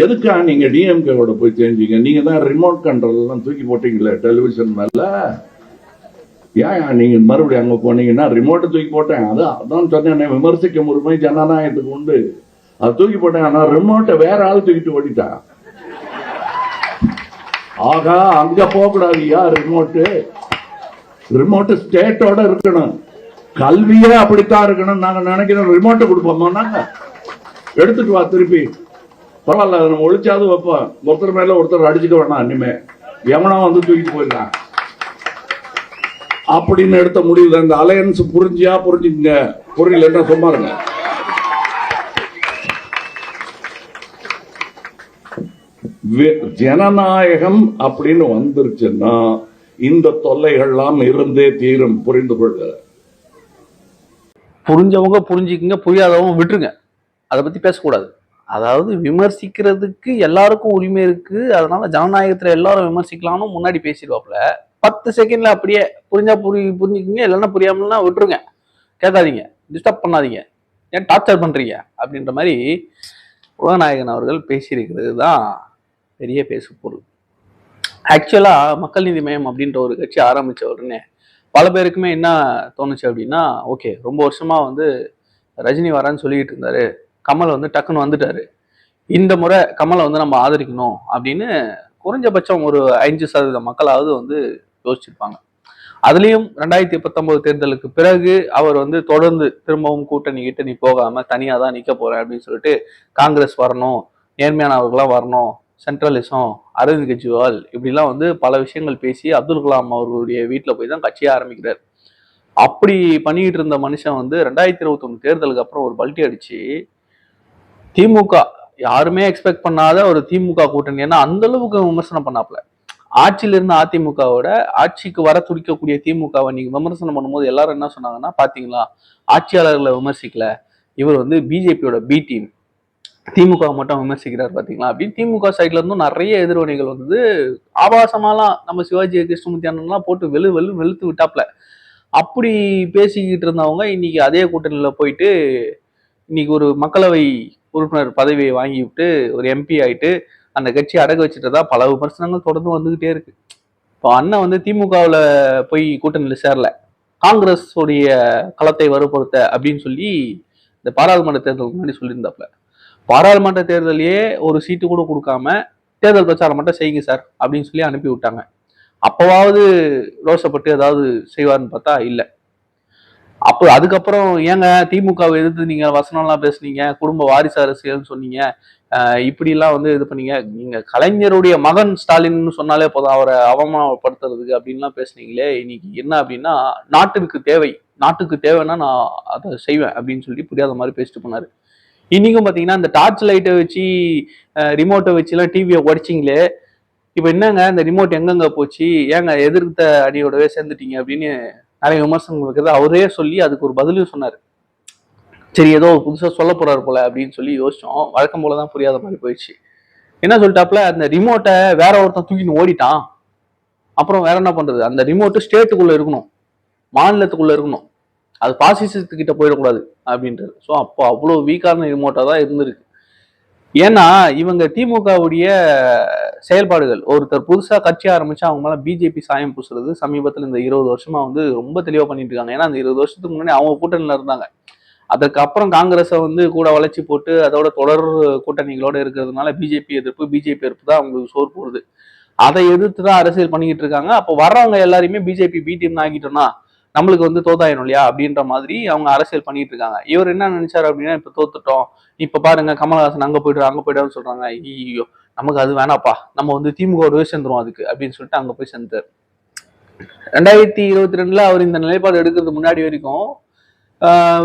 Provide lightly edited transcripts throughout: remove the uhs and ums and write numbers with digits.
எதுக்கா நீங்க டிஎம்கேவோட போய் தெரிஞ்சீங்க? நீங்க தான் ரிமோட் கண்ட்ரோல் எல்லாம் தூக்கி போட்டீங்களே டெலிவிஷன் மேல. ஏன் நீங்க மறுபடியும் அங்க போனீங்கன்னா ரிமோட்டை தூக்கி போட்டேன், அதான் சொன்னேன், விமர்சிக்க உரிமை ஜனநாயகத்துக்கு உண்டு, அதை தூக்கி போட்டேன். ஆனா ரிமோட்டை வேற ஆள் தூக்கிட்டு ஓடிட்டான். ஆகா, அங்க போக கூடாதுயா. ரிமோட்டு ஸ்டேட்டோட இருக்கணும், கல்வியே அப்படித்தான் இருக்கணும். நாங்க நினைக்கிறோம் ரிமோட்டை கொடுப்போமா, நாங்க எடுத்துட்டு வா திருப்பி, பரவாயில்ல நம்ம ஒழிச்சாவது வைப்போம், ஒருத்தர் மேல ஒருத்தர் அடிச்சுக்க வேணாம், இனிமே எவனா வந்து தூக்கிட்டு போயிடலாம் அப்படின்னு எடுத்த முடிவு. இந்த அலையன்ஸ் புரிஞ்சியா புரிஞ்சுங்க, புரியல என்ன சும்மா இருங்க. ஜனநாயகம் அப்படின்னு வந்துருச்சுன்னா இந்த தொல்லைகள்லாம் இருந்தே தீரும். புரிந்து கொள்ள புரிஞ்சவங்க புரிஞ்சுக்குங்க, புரியாதவங்க விட்டுருங்க, அதை பத்தி பேசக்கூடாது. அதாவது விமர்சிக்கிறதுக்கு எல்லாருக்கும் உரிமை இருக்கு, அதனால ஜனநாயகத்துல எல்லாரும் விமர்சிக்கலாம்னு முன்னாடி பேசிடுவாப்புல. 10 செகண்ட்ல அப்படியே புரிஞ்சா புரிஞ்சுக்குங்க, இல்லைன்னா புரியாமல்னா விட்டுருங்க, கேட்காதீங்க, டிஸ்டர்ப் பண்ணாதீங்க, ஏன் டார்ச்சர் பண்றீங்க அப்படின்ற மாதிரி உலகநாயகன் அவர்கள் பேசியிருக்கிறது தான் பெரிய பேசு பொருள். ஆக்சுவலா மக்கள் நீதி மையம் அப்படின்ற ஒரு கட்சி ஆரம்பிச்ச உடனே பல பேருக்குமே என்ன தோணுச்சு அப்படின்னா, ஓகே ரொம்ப வருஷமா வந்து ரஜினி வரான்னு சொல்லிட்டு இருந்தாரு, கமல் வந்து டக்குன்னு வந்துட்டாரு, இந்த முறை கமலை வந்து நம்ம ஆதரிக்கணும் அப்படின்னு குறைஞ்சபட்சம் ஒரு 5% மக்களாவது வந்து யோசிச்சிருப்பாங்க. அதுலயும் 2019 தேர்தலுக்கு பிறகு அவர் வந்து தொடர்ந்து திரும்பவும் கூட்டணி போகாம தனியா தான் நிக்க போறேன் அப்படின்னு சொல்லிட்டு காங்கிரஸ் வரணும், நேர்மையானவர்களாம் வரணும், சென்ட்ரலிசம், அரவிந்த் கெஜ்ரிவால் இப்படிலாம் வந்து பல விஷயங்கள் பேசி அப்துல் கலாம் அவர்களுடைய வீட்டுல போய் தான் கட்சியை ஆரம்பிக்கிறார். அப்படி பண்ணிட்டு இருந்த மனுஷன் வந்து 2021 தேர்தலுக்கு அப்புறம் ஒரு பல்ட்டி அடிச்சு திமுக யாருமே எக்ஸ்பெக்ட் பண்ணாத ஒரு திமுக கூட்டணி, ஏன்னா அந்த அளவுக்கு விமர்சனம் பண்ணாப்ல. ஆட்சியில இருந்த அதிமுகவோட ஆட்சிக்கு வர துடிக்கக்கூடிய திமுகவை நீங்க விமர்சனம் பண்ணும்போது எல்லாரும் என்ன சொன்னாங்கன்னா, பாத்தீங்களா ஆட்சியாளர்களை விமர்சிக்கல, இவர் வந்து பிஜேபியோட பி டீம், திமுக மட்டும் விமர்சிக்கிறார் பாத்தீங்களா அப்படின்னு திமுக சைட்ல இருந்தும் நிறைய எதிர்வினைகள் வந்து ஆபாசமாலாம் நம்ம சிவாஜி கிருஷ்ணமூர்த்தி அண்ணன்லாம் போட்டு வெளுத்து விட்டாப்ல. அப்படி பேசிக்கிட்டு இருந்தவங்க இன்னைக்கு அதே கூட்டணியில போயிட்டு இன்னைக்கு ஒரு மக்களவை உறுப்பினர் பதவியை வாங்கி விட்டு ஒரு எம்பி ஆயிட்டு அந்த கட்சி அடகு வச்சுட்டதா பல விமர்சனங்கள் தொடர்ந்து வந்துகிட்டே இருக்கு. இப்போ அண்ணன் வந்து திமுகவில் போய் கூட்டணியில் சேரல, காங்கிரஸ் உடைய களத்தை வலுப்படுத்த அப்படின்னு சொல்லி இந்த பாராளுமன்ற தேர்தலுக்கு முன்னாடி சொல்லியிருந்தாப்ல. பாராளுமன்ற தேர்தலையே ஒரு சீட்டு கூட கொடுக்காம தேர்தல் பிரச்சாரம் மட்டும் செய்யுங்க சார் அப்படின்னு சொல்லி அனுப்பி விட்டாங்க. அப்பவாவது ரோசப்பட்டு ஏதாவது செய்வார்னு பார்த்தா இல்லை. அப்போ அதுக்கப்புறம் ஏங்க திமுகவை எதிர்த்து நீங்க வசனம்லாம் பேசுனீங்க, குடும்ப வாரிசு அரசியல்னு சொன்னீங்க, இப்படிலாம் வந்து இது பண்ணீங்க, நீங்க கலைஞருடைய மகன் ஸ்டாலின் சொன்னாலே போதும் அவரை அவமானப்படுத்துறதுக்கு அப்படின்லாம் பேசுனீங்களே, இன்னைக்கு என்ன அப்படின்னா நாட்டுக்கு தேவைன்னா நான் அதை செய்வேன் அப்படின்னு சொல்லி புரியாத மாதிரி பேசிட்டு போனாரு. இன்னைக்கும் பாத்தீங்கன்னா இந்த டார்ச் லைட்டை வச்சு ரிமோட்டை வச்சுலாம் டிவியை உடைச்சிங்களே, இப்ப என்னங்க இந்த ரிமோட் எங்கெங்க போச்சு, ஏங்க எதிர்த்த அணியோடவே சேர்ந்துட்டீங்க அப்படின்னு நிறைய விமர்சனங்கள் இருக்கிறது அவரே சொல்லி அதுக்கு ஒரு பதிலும் சொன்னார். சரி ஏதோ புதுசா சொல்ல போறாரு போல அப்படின்னு சொல்லி யோசிச்சோம். வழக்கம் போலதான் புரியாத மாதிரி போயிடுச்சு. என்ன சொல்லிட்டாப்ல, அந்த ரிமோட்டை வேற ஒருத்தன் தூக்கின்னு ஓடிட்டான், அப்புறம் வேற என்ன பண்றது, அந்த ரிமோட்டு ஸ்டேட்டுக்குள்ள இருக்கணும், மாநிலத்துக்குள்ள இருக்கணும், அது பாசிசத்துக்கிட்ட போயிடக்கூடாது அப்படின்றது. ஸோ அப்போ அவ்வளோ வீக்கான ரிமோட்டா தான் இருந்திருக்கு. ஏன்னா இவங்க திமுகவுடைய செயல்பாடுகள், ஒருத்தர் புதுசா கட்சி ஆரம்பிச்சு அவங்க மேல பிஜேபி சாயம் பூசுறது சமீபத்தில் இந்த 20 வருஷமா வந்து ரொம்ப தெளிவா பண்ணிட்டு இருக்காங்க. ஏன்னா அந்த 20 வருஷத்துக்கு முன்னாடி அவங்க கூட்டணியில இருந்தாங்க, அதற்கு அப்புறம் காங்கிரஸை வந்து கூட வளைச்சி போட்டு அதோட தொடர் கூட்டணிகளோட இருக்கிறதுனால பிஜேபி எதிர்ப்பு தான் அவங்களுக்கு சோறு போடுது. அதை எதிர்த்து தான் அரசியல் பண்ணிக்கிட்டு இருக்காங்க. அப்போ வர்றவங்க எல்லாருமே பிஜேபி பி டீம் ஆகிட்டோம்னா நம்மளுக்கு வந்து தோத்தாயிரும் இல்லையா அப்படின்ற மாதிரி அவங்க அரசியல் பண்ணிட்டு இருக்காங்க. இவர் என்ன நினைச்சாரு அப்படின்னா, இப்ப தோத்துட்டோம், இப்ப பாருங்க கமலஹாசன் அங்க போயிடுறான்னு சொல்றாங்க, ஐயோ நமக்கு அது வேணாப்பா, நம்ம வந்து திமுகவோடவே சேர்ந்துரும் அதுக்கு அப்படின்னு சொல்லிட்டு அங்க போய் சேர்ந்தார். 2022 அவர் இந்த நிலைப்பாடு எடுக்கிறது முன்னாடி வரைக்கும்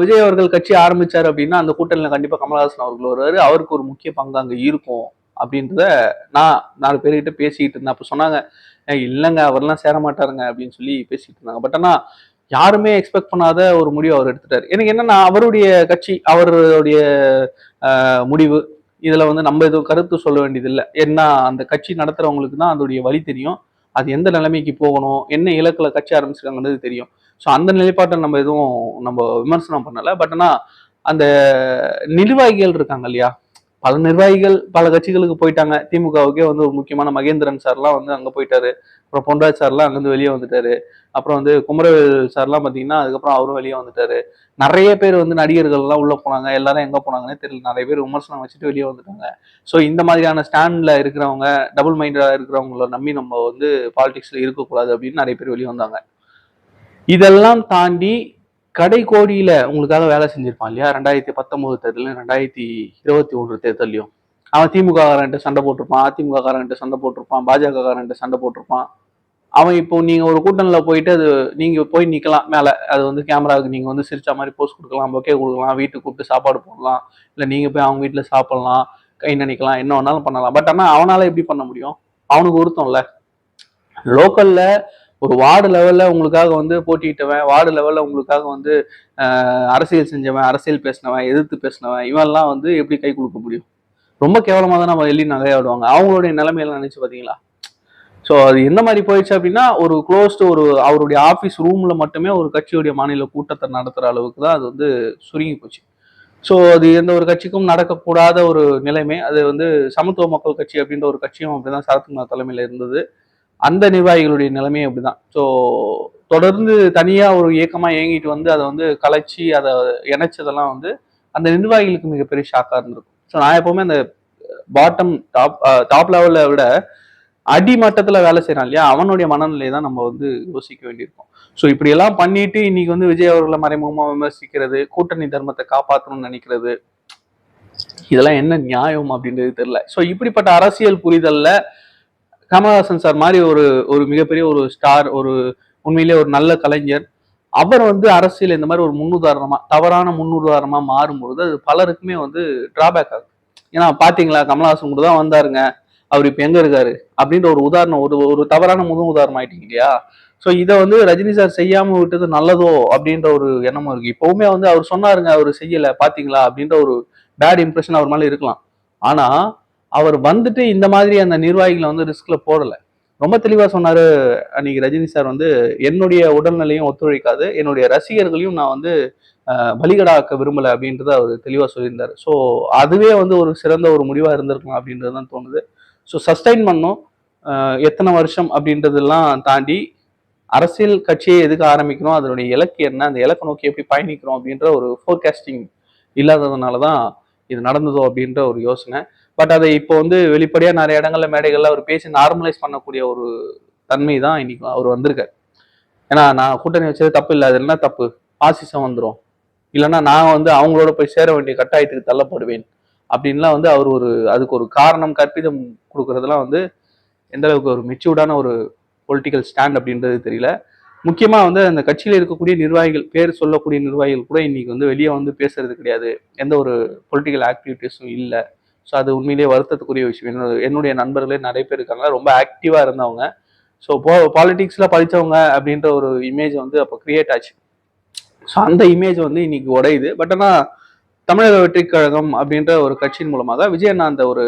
விஜய் அவர்கள் கட்சி ஆரம்பிச்சாரு அப்படின்னா அந்த கூட்டணியில கண்டிப்பா கமலஹாசன் அவர்கள் வருவாரு, அவருக்கு ஒரு முக்கிய பங்கு அங்க இருக்கும் அப்படின்றத நான் 4 பேர்கிட்ட பேசிட்டு இருந்தேன். அப்ப சொன்னாங்க, இல்லைங்க அவர்லாம் சேர மாட்டாருங்க அப்படின்னு சொல்லி பேசிட்டு இருந்தாங்க. பட் ஆனா யாருமே எக்ஸ்பெக்ட் பண்ணாத ஒரு முடிவு அவர் எடுத்துட்டாரு. எனக்கு என்னன்னா அவருடைய கட்சி அவருடைய முடிவு, இதுல வந்து நம்ம எதுவும் கருத்து சொல்ல வேண்டியது இல்லை. ஏன்னா அந்த கட்சி நடத்துறவங்களுக்கு தான் அதோடைய வழி தெரியும், அது எந்த நிலைமைக்கு போகணும், என்ன இலக்குல கட்சி ஆரம்பிச்சிருக்காங்கன்றது தெரியும். ஸோ அந்த நிலைப்பாட்டை நம்ம விமர்சனம் பண்ணலை. பட் ஆனா அந்த நிர்வாகிகள் இருக்காங்க இல்லையா, பல நிர்வாகிகள் பல கட்சிகளுக்கு போயிட்டாங்க. திமுகவுக்கே வந்து ஒரு முக்கியமான மகேந்திரன் சார்லாம் வந்து அங்க போயிட்டாரு. அப்புறம் பொன்ராஜ் சார்லாம் அங்கிருந்து வெளியே வந்துட்டாரு. அப்புறம் வந்து குமரவேல் சார்லாம் பாத்தீங்கன்னா அதுக்கப்புறம் அவரும் வெளியே வந்துட்டாரு. நிறைய பேர் வந்து நடிகர்கள் எல்லாம் உள்ள போனாங்க. எல்லாரும் எங்க போனாங்கன்னே தெரியல. நிறைய பேர் விமர்சனம் வச்சுட்டு வெளியே வந்துட்டாங்க. ஸோ இந்த மாதிரியான ஸ்டாண்ட்ல இருக்கிறவங்க, டபுள் மைண்டடா இருக்கிறவங்கள நம்பி நம்ம வந்து பாலிடிக்ஸ்ல இருக்கக்கூடாது அப்படின்னு நிறைய பேர் வெளியே வந்தாங்க. இதெல்லாம் தாண்டி கடைக்கோடியில உங்களுக்காக வேலை செஞ்சிருப்பான் இல்லையா? 2019 தேர்தலையும் 2021 தேர்தலையும் அவன் திமுக காரன்ட்டு சண்டை போட்டிருப்பான், அதிமுக காரன்ட்டு சண்டை போட்டிருப்பான், பாஜக காரன்ட்டு சண்டை போட்டிருப்பான். அவன் இப்போ நீங்க ஒரு கூட்டணியில போயிட்டு அது நீங்க போய் நிக்கலாம் மேல. அது வந்து கேமராவுக்கு நீங்க வந்து சிரிச்ச மாதிரி போஸ்ட் கொடுக்கலாம், பொக்கே கொடுக்கலாம், வீட்டுக்கு கூப்பிட்டு சாப்பாடு போடலாம், இல்ல நீங்க போய் அவங்க வீட்டுல சாப்பிடலாம், கை நினைக்கலாம், என்ன வேணாலும் பண்ணலாம். பட் ஆனா அவனால எப்படி பண்ண முடியும்? அவனுக்கு ஒருத்தம்ல. லோக்கல்ல ஒரு வார்டு லெவல்ல உங்களுக்காக வந்து போட்டியிட்டவன், வார்டு லெவல்ல உங்களுக்காக வந்து அரசியல் செஞ்சவன், அரசியல் பேசினவன், எதிர்த்து பேசினவன், இவன்லாம் வந்து எப்படி கை கொடுக்க முடியும்? ரொம்ப கேவலமா தான் நம்ம வெளியே நகையாடுவாங்க. அவங்களுடைய நிலைமையெல்லாம் நினைச்சு பாத்தீங்களா? ஸோ அது எந்த மாதிரி போயிடுச்சு அப்படின்னா, ஒரு க்ளோஸ்டு ஒரு அவருடைய ஆஃபீஸ் ரூம்ல மட்டுமே ஒரு கட்சியுடைய மாநில கூட்டத்தை நடத்துற அளவுக்கு தான் அது வந்து சுருங்கி போச்சு. ஸோ அது எந்த ஒரு கட்சிக்கும் நடக்கக்கூடாத ஒரு நிலைமை. அது வந்து சமத்துவ மக்கள் கட்சி அப்படின்ற ஒரு கட்சியும் அப்படிதான் சரத்குமார் தலைமையில இருந்தது. அந்த நிர்வாகிகளுடைய நிலைமையும் அப்படிதான். ஸோ தொடர்ந்து தனியா ஒரு இயக்கமா இயங்கிட்டு வந்து அதை வந்து கலைச்சி அதை இணைச்சதெல்லாம் வந்து அந்த நிர்வாகிகளுக்கு மிகப்பெரிய ஷாக்கா இருந்திருக்கும். ஸோ நான் எப்பவுமே அந்த பாட்டம் டாப் லெவல்ல விட அடிமட்டத்துல வேலை செய்யறான் இல்லையா, அவனுடைய மனநிலையை தான் நம்ம வந்து யோசிக்க வேண்டியிருக்கும். ஸோ இப்படி எல்லாம் பண்ணிட்டு இன்னைக்கு வந்து விஜய் அவர்களை மறைமுகமா விமர்சிக்கிறது, கூட்டணி தர்மத்தை காப்பாற்றணும்னு நினைக்கிறது, இதெல்லாம் என்ன நியாயம் அப்படின்றது தெரியல. ஸோ இப்படிப்பட்ட அரசியல் புரிதல்ல கமலஹாசன் சார் மாதிரி ஒரு ஒரு மிகப்பெரிய ஒரு ஸ்டார், ஒரு உண்மையிலேயே ஒரு நல்ல கலைஞர், அவர் வந்து அரசியல் இந்த மாதிரி ஒரு முன்னுதாரணமா, தவறான முன்னுதாரணமா மாறும்பொழுது அது பலருக்குமே வந்து டிராபேக் ஆகும். ஏன்னா பாத்தீங்களா, கமலஹாசன் கூட தான் வந்தாருங்க, அவர் இப்ப எங்க இருக்காரு அப்படின்ற ஒரு உதாரணம், ஒரு ஒரு தவறான உதாரணம் ஆயிட்டீங்க இல்லையா? ஸோ இதை வந்து ரஜினி சார் செய்யாம விட்டது நல்லதோ அப்படின்ற ஒரு எண்ணமும் இருக்கு. இப்பவுமே வந்து அவர் சொன்னாருங்க, அவர் செய்யல பாத்தீங்களா அப்படின்ற ஒரு பேட் இம்ப்ரெஷன் அவர் மேல இருக்கலாம். ஆனா அவர் வந்துட்டு இந்த மாதிரி அந்த நிர்வாகிகளை வந்து ரிஸ்க்ல போடல. ரொம்ப தெளிவா சொன்னாரு அன்னைக்கு ரஜினி சார் வந்து, என்னுடைய உடல்நிலையும் ஒத்துழைக்காது, என்னுடைய ரசிகர்களையும் நான் வந்து பலிகடாக்க விரும்பல அப்படின்றத அவர் தெளிவா சொல்லியிருந்தாரு. ஸோ அதுவே வந்து ஒரு சிறந்த ஒரு முடிவா இருந்திருக்கலாம் அப்படின்றது தான் தோணுது. ஸோ சஸ்டைன் பண்ணும் எத்தனை வருஷம் அப்படின்றதெல்லாம் தாண்டி அரசியல் கட்சியை எதுக்கு ஆரம்பிக்கணும், அதனுடைய இலக்கு என்ன, அந்த இலக்கை நோக்கி எப்படி பயணிக்கிறோம் அப்படின்ற ஒரு ஃபோர்காஸ்டிங் இல்லாததுனால தான் இது நடந்ததோ அப்படின்ற ஒரு யோசனை. பட் அதை இப்போ வந்து வெளிப்படையா நிறைய இடங்கள்ல மேடைகள்ல அவர் பேசி நார்மலைஸ் பண்ணக்கூடிய ஒரு தன்மை தான் இன்னைக்கு அவர் வந்திருக்காரு. ஏன்னா நான் கூட்டணி வச்சது தப்பு இல்லை, அது என்ன தப்பு, பாசிசம் வந்துடும், இல்லைன்னா நான் வந்து அவங்களோட போய் சேர வேண்டிய கட்டாயத்துக்கு தள்ளப்படுவேன் அப்படின்லாம் வந்து அவர் ஒரு அதுக்கு ஒரு காரணம் கற்பிதம் கொடுக்கறதுலாம் வந்து எந்த அளவுக்கு ஒரு மெச்சூர்டான ஒரு பொலிட்டிக்கல் ஸ்டாண்ட் அப்படின்றது தெரியல. முக்கியமா வந்து அந்த கட்சியில இருக்கக்கூடிய நிர்வாகிகள், பேர் சொல்லக்கூடிய நிர்வாகிகள் கூட இன்னைக்கு வந்து வெளியே வந்து பேசுறது கிடையாது, எந்த ஒரு பொலிட்டிக்கல் ஆக்டிவிட்டிஸும் இல்லை. ஸோ அது உண்மையிலேயே வருத்தத்துக்குரிய விஷயம். என்னுடைய நண்பர்களே நிறைய பேர் இருக்காங்க ரொம்ப ஆக்டிவா இருந்தவங்க. ஸோ பாலிடிக்ஸ்ல படித்தவங்க அப்படின்ற ஒரு இமேஜ் வந்து அப்போ கிரியேட் ஆச்சு. ஸோ அந்த இமேஜ் வந்து இன்னைக்கு உடையுது. பட் ஆனால் தமிழக வெற்றி கழகம் அப்படின்ற ஒரு கட்சியின் மூலமாக விஜயண்ணா அந்த ஒரு